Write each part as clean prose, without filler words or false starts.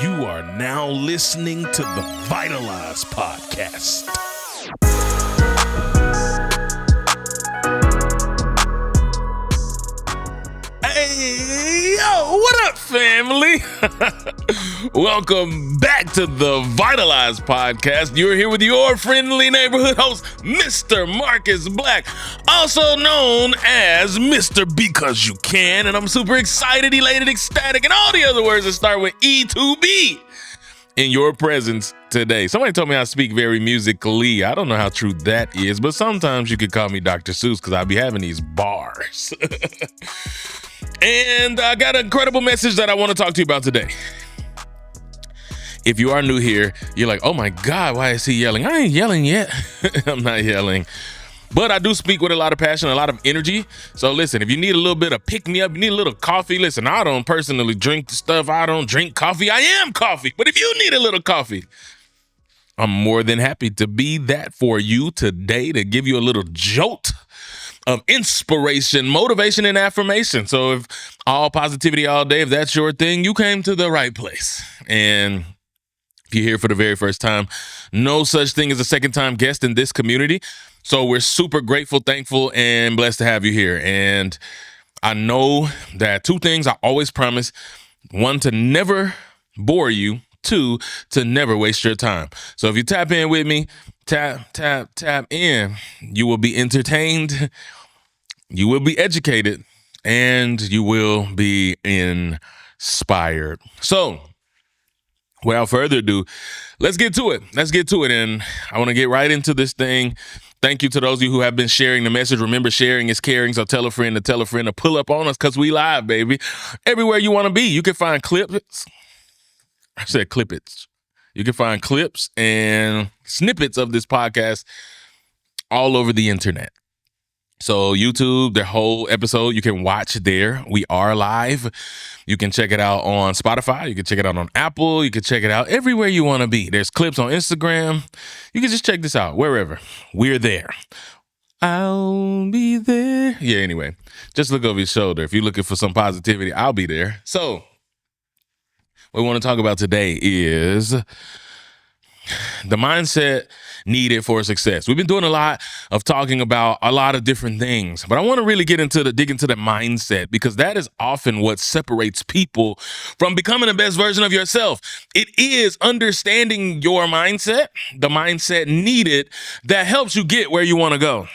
You are now listening to the Vitalize Podcast. Hey, yo, what up, family? Welcome back to the Vitalize Podcast. You're here with your friendly neighborhood host, Mr. Marcus Black, also known as Mr. Because You Can, and I'm super excited, elated, ecstatic, and all the other words that start with E2B in your presence today. Somebody told me I speak very musically. I don't know how true that is, but sometimes you could call me Dr. Seuss because I'll be having these bars. And I got an incredible message that I want to talk to you about today. If you are new here, you're like, oh my God, why is he yelling? I ain't yelling yet. I'm not yelling. But I do speak with a lot of passion, a lot of energy. So listen, if you need a little bit of pick-me-up, you need a little coffee. Listen, I don't personally drink the stuff. I don't drink coffee. I am coffee. But if you need a little coffee, I'm more than happy to be that for you today, to give you a little jolt of inspiration, motivation, and affirmation. So if all positivity all day, if that's your thing, you came to the right place. And if you're here for the very first time, no such thing as a second-time guest in this community. So we're super grateful, thankful, and blessed to have you here. And I know that two things I always promise: one, to never bore you; two, to never waste your time. So if you tap in with me, tap in, you will be entertained, you will be educated, and you will be inspired. So without further ado, let's get to it. And I want to get right into this thing. Thank you to those of you who have been sharing the message. Remember, sharing is caring. So tell a friend to pull up on us, because we live, baby. Everywhere you want to be. You can find clips. I said clippets. You can find clips and snippets of this podcast all over the internet. So YouTube, the whole episode, you can watch there. We are live. You can check it out on Spotify. You can check it out on Apple. You can check it out everywhere you want to be. There's clips on Instagram. You can just check this out wherever. We're there. I'll be there. Yeah, anyway, just look over your shoulder. If you're looking for some positivity, I'll be there. So what we want to talk about today is the mindset needed for success. We've been doing a lot of talking about a lot of different things, but I want to really dig into the mindset, because that is often what separates people from becoming the best version of yourself. It is understanding your mindset, the mindset needed, that helps you get where you want to go.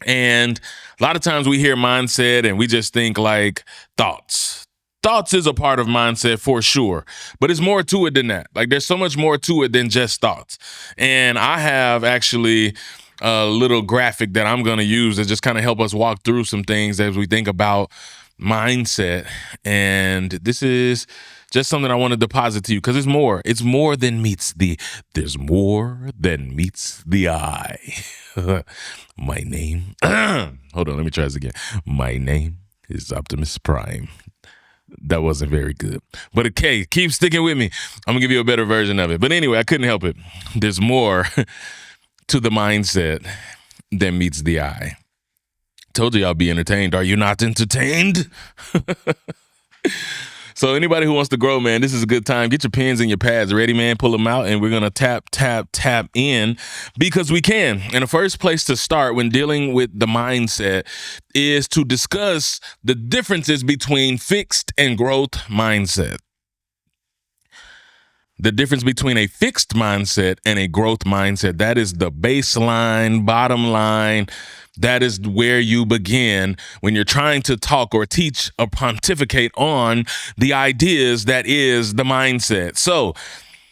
And a lot of times we hear mindset and we just think like thoughts. Thoughts is a part of mindset for sure, but it's more to it than that. Like, there's so much more to it than just thoughts. And I have actually a little graphic that I'm going to use to just kind of help us walk through some things as we think about mindset. And this is just something I want to deposit to you, because it's more than meets there's more than meets the eye. My name, hold on, let me try this again. My name is Optimus Prime. That wasn't very good. But okay, keep sticking with me. I'm going to give you a better version of it. But anyway, I couldn't help it. There's more to the mindset than meets the eye. Told you I'll be entertained. Are you not entertained? So anybody who wants to grow, man, this is a good time. Get your pens and your pads ready, man. Pull them out, and we're going to tap in, because we can. And the first place to start when dealing with the mindset is to discuss the differences between fixed and growth mindset. The difference between a fixed mindset and a growth mindset, that is the baseline, bottom line. That is where you begin when you're trying to talk or teach or pontificate on the ideas that is the mindset. So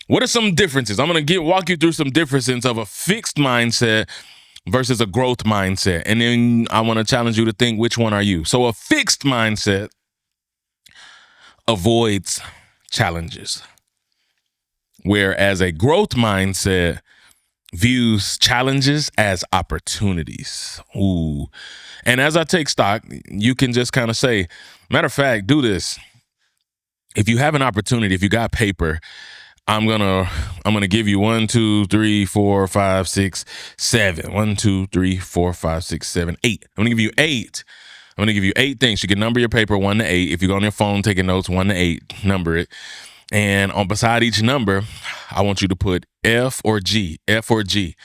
what are some differences? I'm going to walk you through some differences of a fixed mindset versus a growth mindset. And then I want to challenge you to think, which one are you? So a fixed mindset avoids challenges, whereas a growth mindset views challenges as opportunities. Ooh. And as I take stock, you can just kind of say, matter of fact, do this. If you have an opportunity, if you got paper, I'm gonna give you 1, 2, 3, 4, 5, 6, 7. 1, 2, 3, 4, 5, 6, 7, 8. I'm gonna give you 8. I'm gonna give you 8 things. You can number your paper 1 to 8. If you go on your phone taking notes, 1 to 8, number it. And on beside each number, I want you to put F or G, F or G.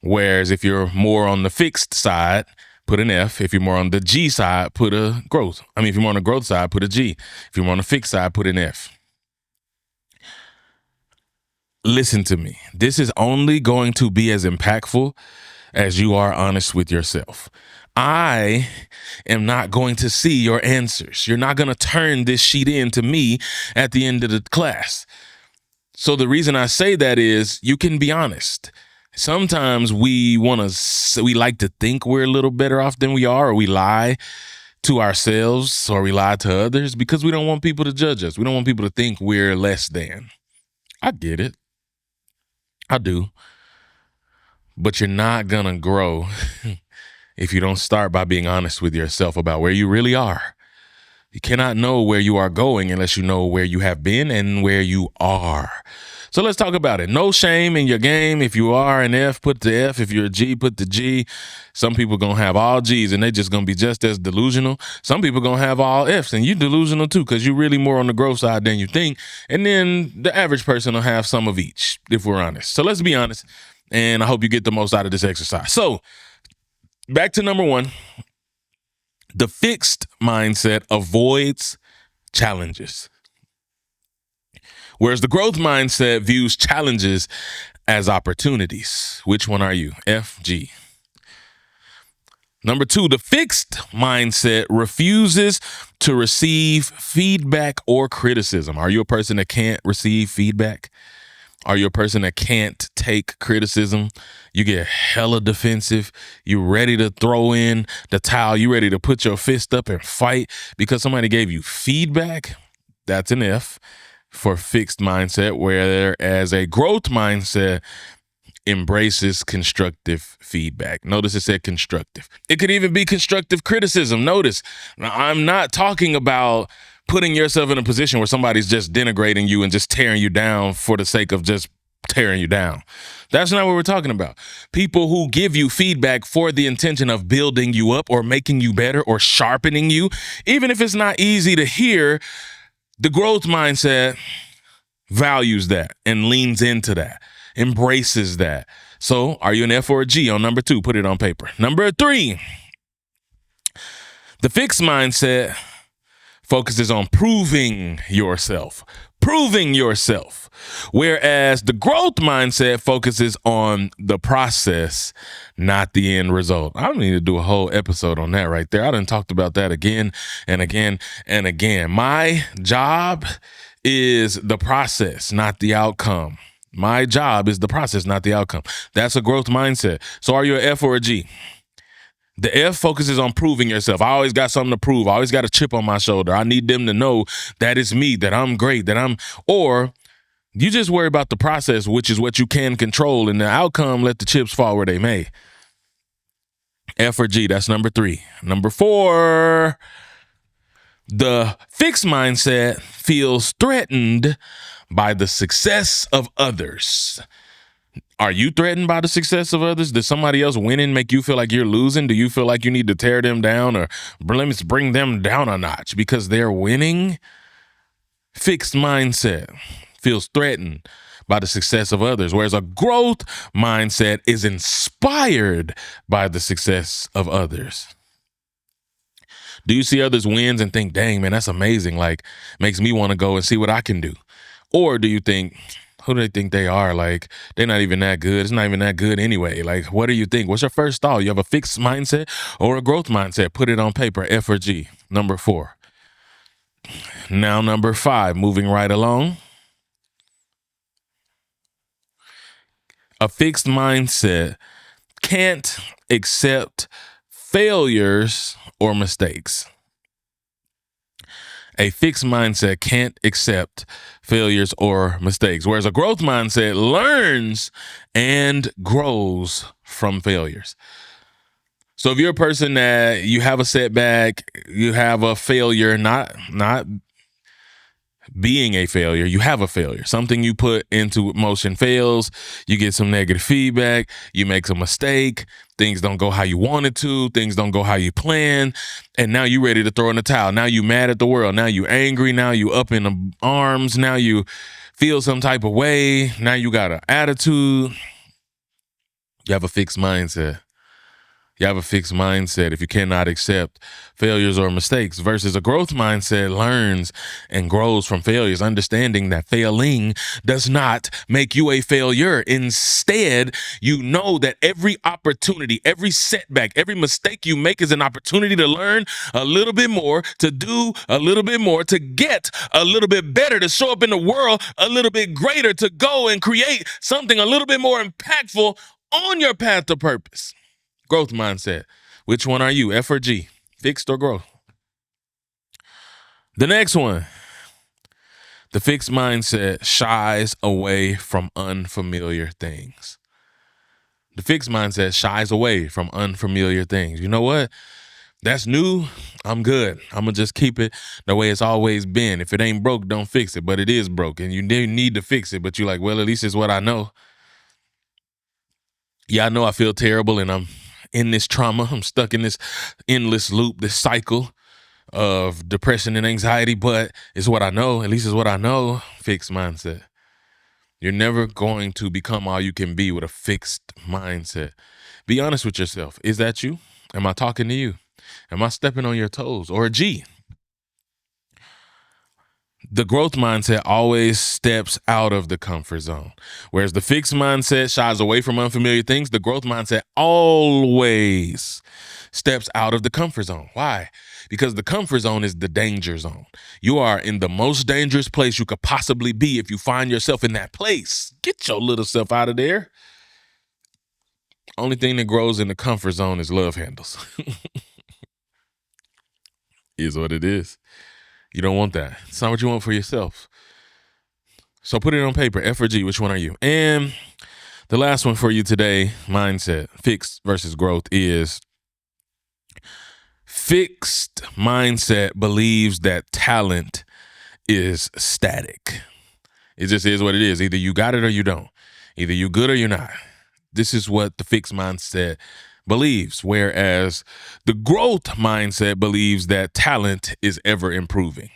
Whereas if you're more on the fixed side, put an F. If you're more on the G side, put a growth. If you're more on the growth side, put a G. If you're more on the fixed side, put an F. Listen to me. This is only going to be as impactful as you are honest with yourself. I am not going to see your answers. You're not going to turn this sheet in to me at the end of the class. So the reason I say that is you can be honest. Sometimes we like to think we're a little better off than we are, or we lie to ourselves, or we lie to others because we don't want people to judge us. We don't want people to think we're less than. I get it. I do. But you're not going to grow if you don't start by being honest with yourself about where you really are. You cannot know where you are going unless you know where you have been and where you are. So let's talk about it. No shame in your game. If you are an F, put the F. If you're a G, put the G. Some people going to have all G's and they just going to be just as delusional. Some people going to have all F's and you delusional too because you're really more on the growth side than you think. And then the average person will have some of each, if we're honest. So let's be honest. And I hope you get the most out of this exercise. So back to number one. The fixed mindset avoids challenges, whereas the growth mindset views challenges as opportunities. Which one are you? F, G. Number two, the fixed mindset refuses to receive feedback or criticism. Are you a person that can't receive feedback? Are you a person that can't take criticism? You get hella defensive. You ready to throw in the towel. You ready to put your fist up and fight because somebody gave you feedback? That's an F for fixed mindset, whereas a growth mindset embraces constructive feedback. Notice it said constructive. It could even be constructive criticism. Notice, now, I'm not talking about putting yourself in a position where somebody's just denigrating you and just tearing you down for the sake of just tearing you down. That's not what we're talking about. People who give you feedback for the intention of building you up or making you better or sharpening you, even if it's not easy to hear, the growth mindset values that and leans into that, embraces that. So are you an F or a G on number two? Put it on paper. Number three, the fixed mindset focuses on proving yourself, whereas the growth mindset focuses on the process, not the end result. I don't need to do a whole episode on that right there. I done talked about that again and again and again. My job is the process, not the outcome. My job is the process, not the outcome. That's a growth mindset. So are you an F or a G? The F focuses on proving yourself. I always got something to prove. I always got a chip on my shoulder. I need them to know that it's me, that I'm great, or you just worry about the process, which is what you can control, and the outcome, let the chips fall where they may. F or G, that's number three. Number four, the fixed mindset feels threatened by the success of others. Are you threatened by the success of others? Does somebody else winning make you feel like you're losing? Do you feel like you need to tear them down or let me bring them down a notch because they're winning? Fixed mindset feels threatened by the success of others, whereas a growth mindset is inspired by the success of others. Do you see others wins and think, dang, man, that's amazing. Like, makes me want to go and see what I can do. Or do you think, who do they think they are? Like, they're not even that good. It's not even that good anyway. Like, what do you think? What's your first thought? You have a fixed mindset or a growth mindset? Put it on paper, F or G. Number four. Now, number five, moving right along. A fixed mindset can't accept failures or mistakes. A fixed mindset can't accept failures or mistakes, whereas a growth mindset learns and grows from failures. So if you're a person that you have a setback, you have a failure, not being a failure, you have a failure. Something you put into motion fails. You get some negative feedback. You make some mistake. Things don't go how you wanted to. Things don't go how you plan. And now you ready to throw in the towel. Now you mad at the world. Now you angry. Now you up in the arms. Now you feel some type of way. Now you got an attitude. You have a fixed mindset. You have a fixed mindset if you cannot accept failures or mistakes, versus a growth mindset learns and grows from failures, understanding that failing does not make you a failure. Instead, you know that every opportunity, every setback, every mistake you make is an opportunity to learn a little bit more, to do a little bit more, to get a little bit better, to show up in the world a little bit greater, to go and create something a little bit more impactful on your path to purpose. Growth mindset. Which one are you, F or G? Fixed or growth? The next one. The fixed mindset shies away from unfamiliar things. The fixed mindset shies away from unfamiliar things. You know what? That's new. I'm good. I'm going to just keep it the way it's always been. If it ain't broke, don't fix it. But it is broke and you need to fix it. But you're like, well, at least it's what I know. Yeah, I know I feel terrible and I'm in this trauma. I'm stuck in this endless loop, this cycle of depression and anxiety, but it's what I know. At least it's what I know. Fixed mindset. You're never going to become all you can be with a fixed mindset. Be honest with yourself. Is that you? Am I talking to you? Am I stepping on your toes? Or G? The growth mindset always steps out of the comfort zone. Whereas the fixed mindset shies away from unfamiliar things, the growth mindset always steps out of the comfort zone. Why? Because the comfort zone is the danger zone. You are in the most dangerous place you could possibly be if you find yourself in that place. Get your little self out of there. Only thing that grows in the comfort zone is love handles. Is what it is. You don't want that. It's not what you want for yourself. So put it on paper. F or G, which one are you? And the last one for you today, mindset, fixed versus growth, is fixed mindset believes that talent is static. It just is what it is. Either you got it or you don't. Either you good or you're not. This is what the fixed mindset believes, whereas the growth mindset believes that talent is ever improving.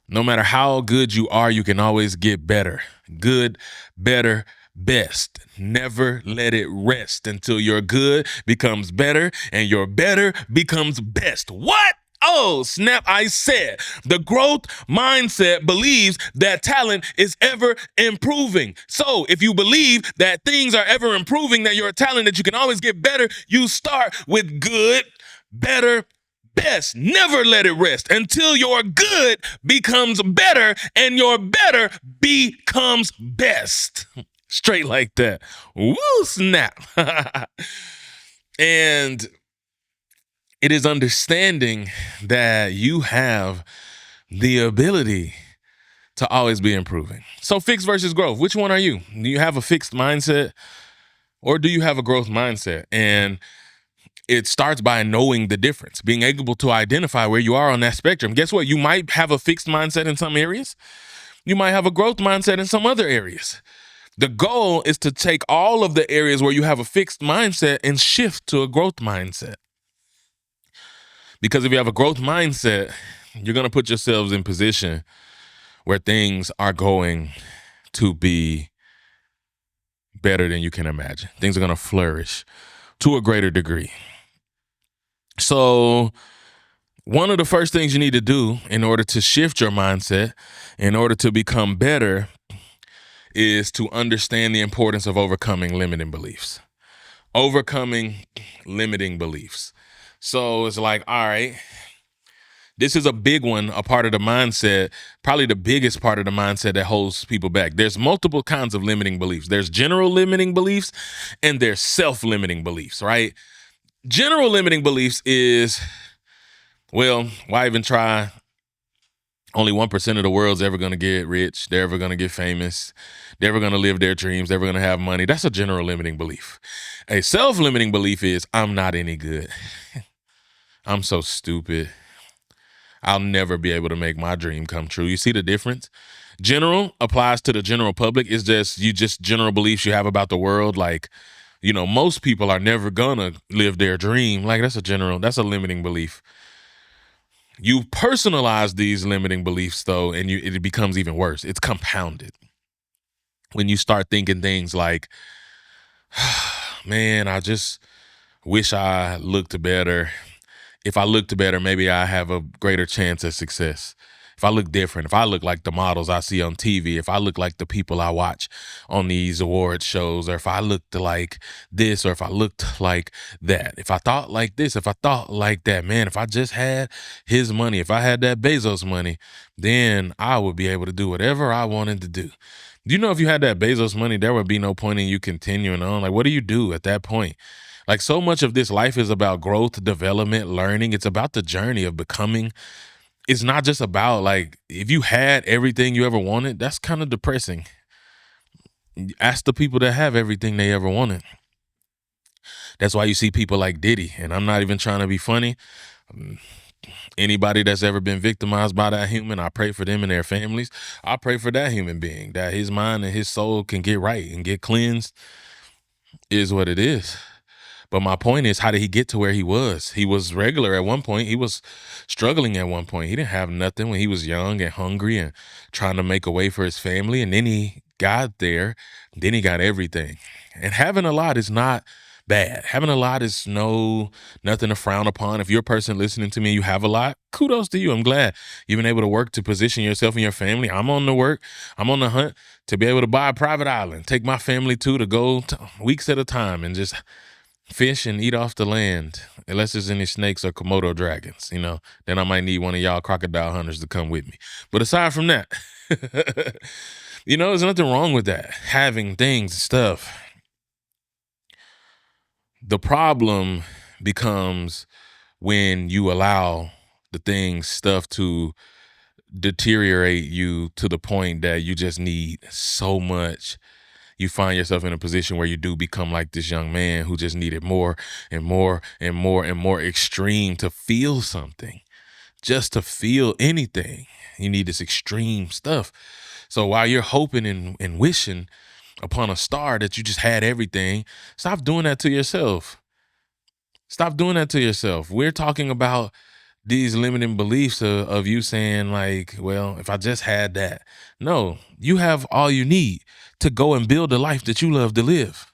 No matter how good you are, you can always get better. Good, better, best. Never let it rest until your good becomes better and your better becomes best. What? Oh, snap, I said. The growth mindset believes that talent is ever improving. So if you believe that things are ever improving, that you're a talent, that you can always get better, you start with good, better, best. Never let it rest until your good becomes better and your better becomes best. Straight like that. Woo, snap. And it is understanding that you have the ability to always be improving. So fixed versus growth, which one are you? Do you have a fixed mindset or do you have a growth mindset? And it starts by knowing the difference, being able to identify where you are on that spectrum. Guess what? You might have a fixed mindset in some areas. You might have a growth mindset in some other areas. The goal is to take all of the areas where you have a fixed mindset and shift to a growth mindset. Because if you have a growth mindset, you're going to put yourselves in position where things are going to be better than you can imagine. Things are going to flourish to a greater degree. So one of the first things you need to do in order to shift your mindset, in order to become better, is to understand the importance of overcoming limiting beliefs. Overcoming limiting beliefs. So it's like, all right, this is a big one, a part of the mindset, probably the biggest part of the mindset that holds people back. There's multiple kinds of limiting beliefs. There's general limiting beliefs and there's self-limiting beliefs, right? General limiting beliefs is, well, why even try? Only 1% of the world's ever going to get rich. They're ever going to get famous. They're ever going to live their dreams. They're ever going to have money. That's a general limiting belief. A self-limiting belief is, I'm not any good. I'm so stupid. I'll never be able to make my dream come true. You see the difference? General applies to the general public. It's just general beliefs you have about the world. Like, most people are never gonna live their dream. Like, that's a limiting belief. You personalize these limiting beliefs though, and it becomes even worse. It's compounded when you start thinking things like, man, I just wish I looked better. If I looked better, maybe I have a greater chance at success. If I look different, if I look like the models I see on TV, if I look like the people I watch on these award shows, or if I looked like this, or if I looked like that, if I thought like this, if I thought like that, man, if I just had his money, if I had that Bezos money, then I would be able to do whatever I wanted to do. If you had that Bezos money, there would be no point in you continuing on. Like, what do you do at that point? Like, so much of this life is about growth, development, learning. It's about the journey of becoming. It's not just about, like, if you had everything you ever wanted, that's kind of depressing. Ask the people that have everything they ever wanted. That's why you see people like Diddy, and I'm not even trying to be funny. Anybody that's ever been victimized by that human, I pray for them and their families. I pray for that human being, that his mind and his soul can get right and get cleansed, is what it is. But my point is, how did he get to where he was? He was regular at one point. He was struggling at one point. He didn't have nothing when he was young and hungry and trying to make a way for his family. And then he got there. Then he got everything. And having a lot is not bad. Having a lot is nothing to frown upon. If you're a person listening to me, you have a lot, kudos to you. I'm glad you've been able to work to position yourself and your family. I'm on the work. I'm on the hunt to be able to buy a private island, take my family to go weeks at a time and just fish and eat off the land, unless there's any snakes or Komodo dragons, then I might need one of y'all crocodile hunters to come with me. But aside from that, there's nothing wrong with that, having things and stuff. The problem becomes when you allow the things, stuff to deteriorate you to the point that you just need so much. You find yourself in a position where you do become like this young man who just needed more and more and more and more extreme to feel something, just to feel anything. You need this extreme stuff. So while you're hoping and wishing upon a star that you just had everything, stop doing that to yourself. Stop doing that to yourself. We're talking about these limiting beliefs of you saying like, well, if I just had that. No, you have all you need to go and build a life that you love to live.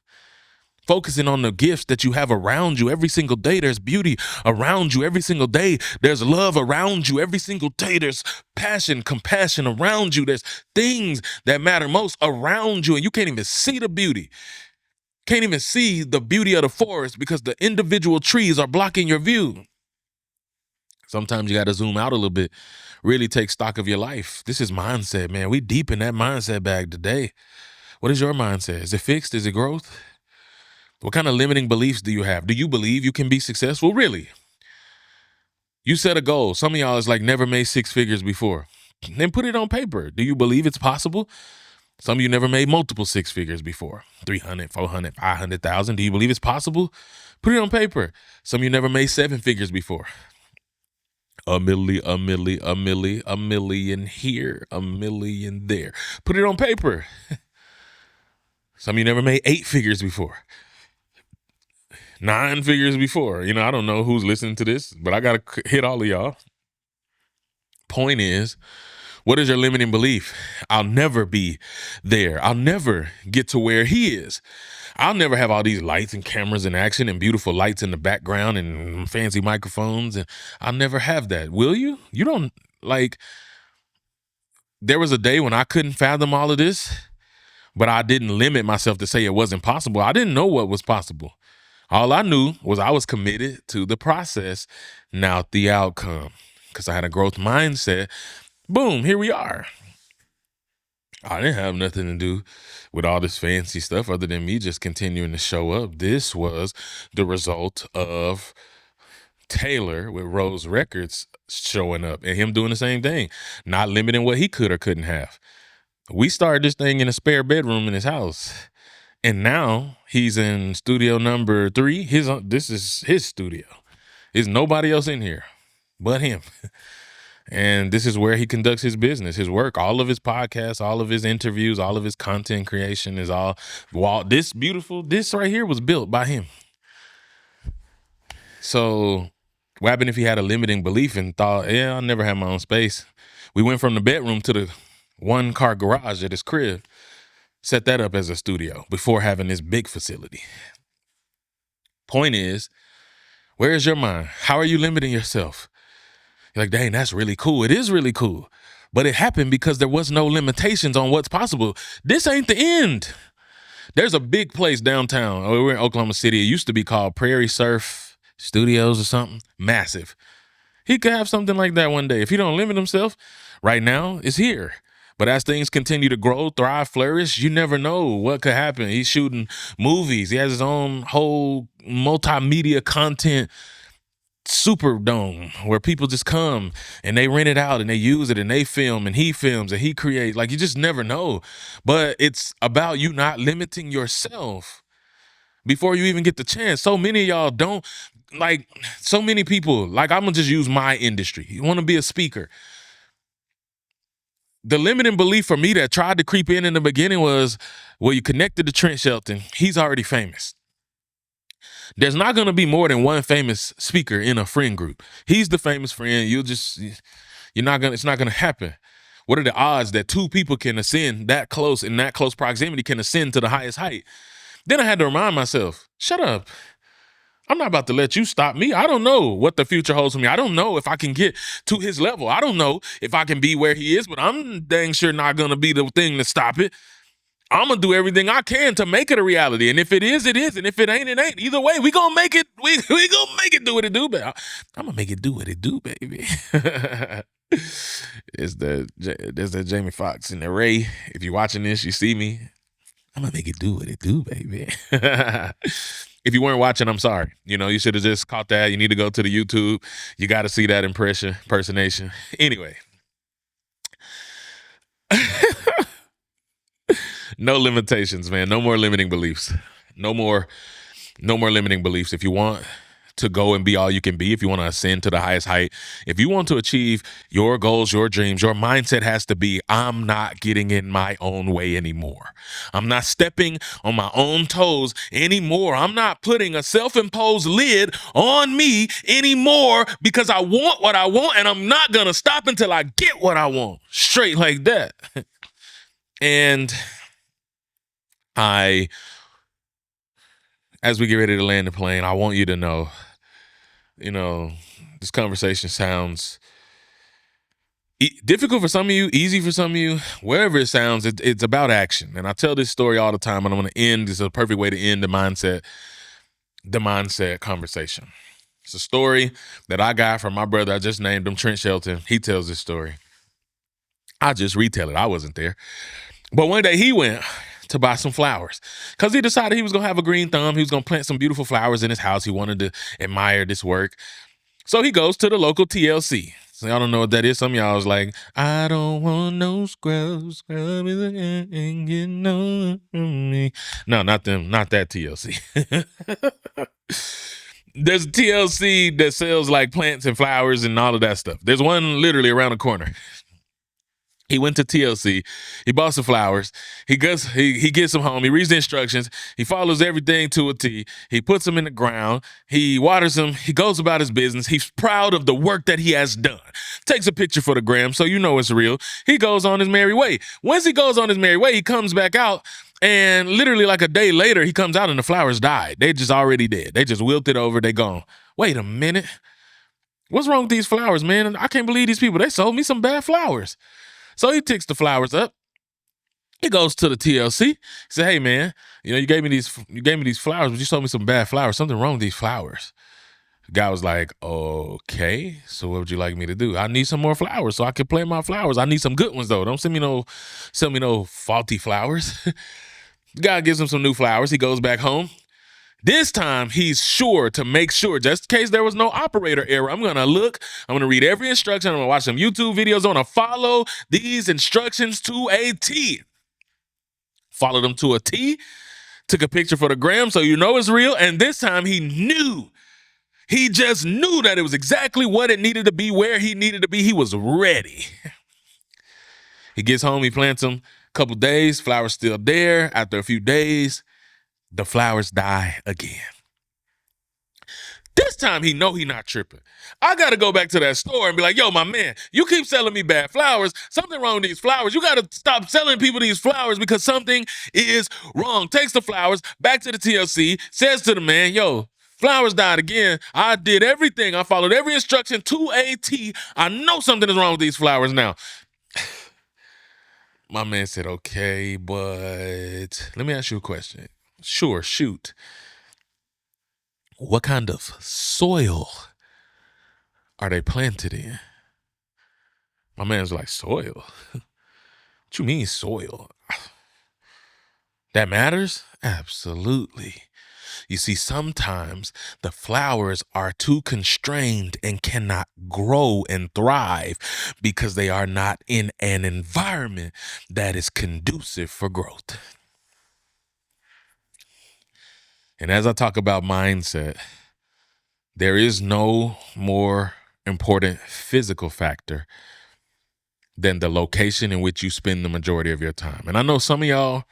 Focusing on the gifts that you have around you every single day. There's beauty around you every single day. There's love around you every single day. There's passion, compassion around you. There's things that matter most around you, and you can't even see the beauty. Can't even see the beauty of the forest because the individual trees are blocking your view. Sometimes you got to zoom out a little bit, really take stock of your life. This is mindset, man. We deep in that mindset bag today. What is your mindset? Is it fixed? Is it growth? What kind of limiting beliefs do you have? Do you believe you can be successful? Really? You set a goal. Some of y'all is like never made six figures before. Then put it on paper. Do you believe it's possible? Some of you never made multiple six figures before. 300, 400, 500,000. Do you believe it's possible? Put it on paper. Some of you never made seven figures before. A million here, a million there. Put it on paper. Some of you never made eight figures before. 9 figures before. I don't know who's listening to this, but I got to hit all of y'all. Point is, what is your limiting belief? I'll never be there. I'll never get to where he is. I'll never have all these lights and cameras and action and beautiful lights in the background and fancy microphones. And I'll never have that. Will you? You don't there was a day when I couldn't fathom all of this, but I didn't limit myself to say it wasn't possible. I didn't know what was possible. All I knew was I was committed to the process, not the outcome, because I had a growth mindset. Boom, here we are. I didn't have nothing to do with all this fancy stuff other than me just continuing to show up. This was the result of Taylor with Rose Records showing up and him doing the same thing, not limiting what he could or couldn't have. We started this thing in a spare bedroom in his house, and now he's in studio number 3. This is his studio. There's nobody else in here but him. And this is where he conducts his business, his work, all of his podcasts, all of his interviews, all of his content creation is all this right here was built by him. So what happened if he had a limiting belief and thought, yeah, I'll never have my own space? We went from the bedroom to the 1-car garage at his crib, set that up as a studio before having this big facility. Point is, where is your mind? How are you limiting yourself? You're like, dang, that's really cool. It is really cool. But it happened because there was no limitations on what's possible. This ain't the end. There's a big place downtown. We're in Oklahoma City. It used to be called Prairie Surf Studios or something. Massive. He could have something like that one day. If he don't limit himself, right now, it's here. But as things continue to grow, thrive, flourish, you never know what could happen. He's shooting movies. He has his own whole multimedia content Superdome where people just come and they rent it out and they use it and they film and he films and he creates. Like, you just never know. But it's about you not limiting yourself before you even get the chance. So many of y'all don't, like, so many people, like, I'm gonna just use my industry. You want to be a speaker. The limiting belief for me that tried to creep in the beginning was, well, you connected to Trent Shelton. He's already famous. There's not going to be more than one famous speaker in a friend group. He's the famous friend. It's not going to happen. What are the odds that two people can ascend that close, in that close proximity, can ascend to the highest height? Then I had to remind myself, shut up. I'm not about to let you stop me. I don't know what the future holds for me. I don't know if I can get to his level. I don't know if I can be where he is, but I'm dang sure not going to be the thing to stop it. I'm going to do everything I can to make it a reality. And if it is, it is. And if it ain't, it ain't. Either way, we going to make it. We going to make it do what it do. But I'm going to make it do what it do, baby. There's the Jamie Foxx and the Ray. If you're watching this, you see me. I'm going to make it do what it do, baby. If you weren't watching, I'm sorry. You should have just caught that. You need to go to the YouTube. You got to see that impersonation. Anyway. No limitations, man. No more limiting beliefs. No more limiting beliefs. If you want to go and be all you can be, if you want to ascend to the highest height, if you want to achieve your goals, your dreams, your mindset has to be, I'm not getting in my own way anymore. I'm not stepping on my own toes anymore. I'm not putting a self-imposed lid on me anymore because I want what I want, and I'm not going to stop until I get what I want. Straight like that. And as we get ready to land the plane, I want you to know, this conversation sounds difficult for some of you, easy for some of you, wherever it sounds, it's about action. And I tell this story all the time, and I'm going to end, this is a perfect way to end the mindset conversation. It's a story that I got from my brother. I just named him Trent Shelton. He tells this story. I just retell it. I wasn't there. But one day he went to buy some flowers because he decided he was going to have a green thumb. He was going to plant some beautiful flowers in his house. He wanted to admire this work. So he goes to the local TLC. So y'all don't know what that is. Some of y'all was like, I don't want no scrub. Scrub is ain't getting no from me. No, not them. Not that TLC. There's a TLC that sells like plants and flowers and all of that stuff. There's one literally around the corner. He went to TLC. He bought some flowers. He gets them home. He reads the instructions. He follows everything to a T. He puts them in the ground. He waters them. He goes about his business. He's proud of the work that he has done. Takes a picture for the gram so you know it's real. He goes on his merry way. Once he goes on his merry way, he comes back out, and literally like a day later, he comes out and the flowers died. They just already dead. They just wilted over. They gone. Wait a minute. What's wrong with these flowers, man? I can't believe these people. They sold me some bad flowers. So he picks the flowers up. He goes to the TLC. He said, hey, man, you gave me these flowers, but you sold me some bad flowers. Something wrong with these flowers. The guy was like, okay, so what would you like me to do? I need some more flowers so I can plant my flowers. I need some good ones, though. Don't send me no faulty flowers. The guy gives him some new flowers. He goes back home. This time, he's sure to make sure, just in case there was no operator error, I'm going to look, I'm going to read every instruction, I'm going to watch some YouTube videos, I'm going to follow these instructions to a T. Followed them to a T, took a picture for the gram so you know it's real, and this time he knew He just knew that it was exactly what it needed to be, where he needed to be. He was ready. He gets home, he plants them a couple days, flowers still there. After a few days, the flowers die again. This time he not tripping. I got to go back to that store and be like, yo, my man, you keep selling me bad flowers. Something wrong with these flowers. You got to stop selling people these flowers because something is wrong. Takes the flowers back to the TLC, says to the man, yo, flowers died again. I did everything. I followed every instruction to a T. I know something is wrong with these flowers now. My man said, okay, but let me ask you a question. Sure, shoot. What kind of soil are they planted in? My man's like, soil? What you mean soil? That matters? Absolutely. You see, sometimes the flowers are too constrained and cannot grow and thrive because they are not in an environment that is conducive for growth. And as I talk about mindset, there is no more important physical factor than the location in which you spend the majority of your time. And I know some of y'all,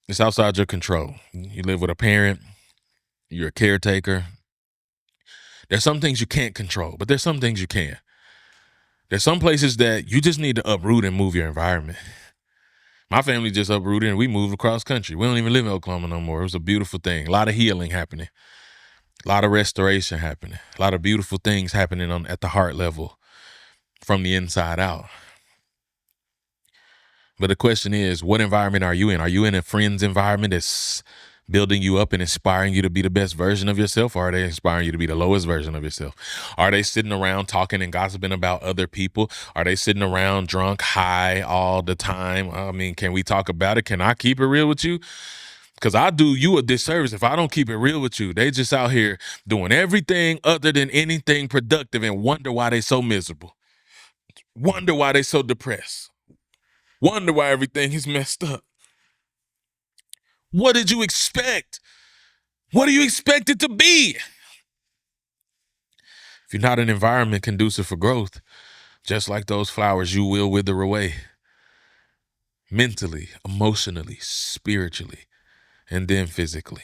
it's outside your control. You live with a parent, you're a caretaker. There's some things you can't control, but there's some things you can. There's some places that you just need to uproot and move your environment. My family just uprooted and we moved across country. We don't even live in Oklahoma no more. It was a beautiful thing. A lot of healing happening. A lot of restoration happening. A lot of beautiful things happening at the heart level from the inside out. But the question is, what environment are you in? Are you in a friend's environment that's building you up and inspiring you to be the best version of yourself? Or are they inspiring you to be the lowest version of yourself? Are they sitting around talking and gossiping about other people? Are they sitting around drunk, high all the time? I mean, can we talk about it? Can I keep it real with you? Because I do you a disservice if I don't keep it real with you. They just out here doing everything other than anything productive and wonder why they so miserable. Wonder why they so depressed. Wonder why everything is messed up. What did you expect? What do you expect it to be? If you're not in an environment conducive for growth, just like those flowers, you will wither away. Mentally, emotionally, spiritually, and then physically.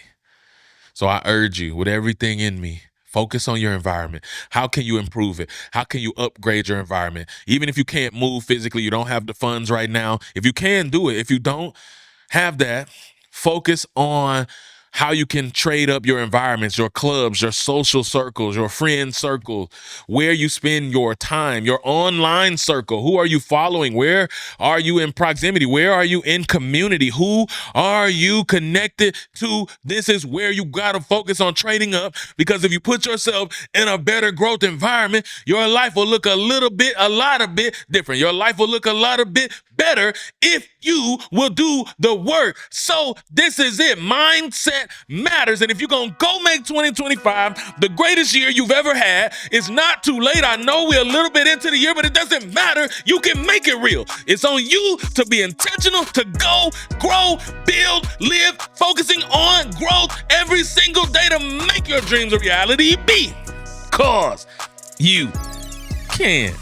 So I urge you, with everything in me, focus on your environment. How can you improve it? How can you upgrade your environment? Even if you can't move physically, you don't have the funds right now. If you can, do it. If you don't have that, focus on how you can trade up your environments, your clubs, your social circles, your friend circle, where you spend your time, your online circle. Who are you following? Where are you in proximity? Where are you in community? Who are you connected to? This is where you got to focus on trading up, because if you put yourself in a better growth environment, your life will look a lot bit different. Your life will look a lot of bit better if you will do the work. So this is it. Mindset matters. And if you're going to go make 2025 the greatest year you've ever had, it's not too late. I know we're a little bit into the year, but it doesn't matter. You can make it real. It's on you to be intentional, to go, grow, build, live, focusing on growth every single day to make your dreams a reality. Because you can.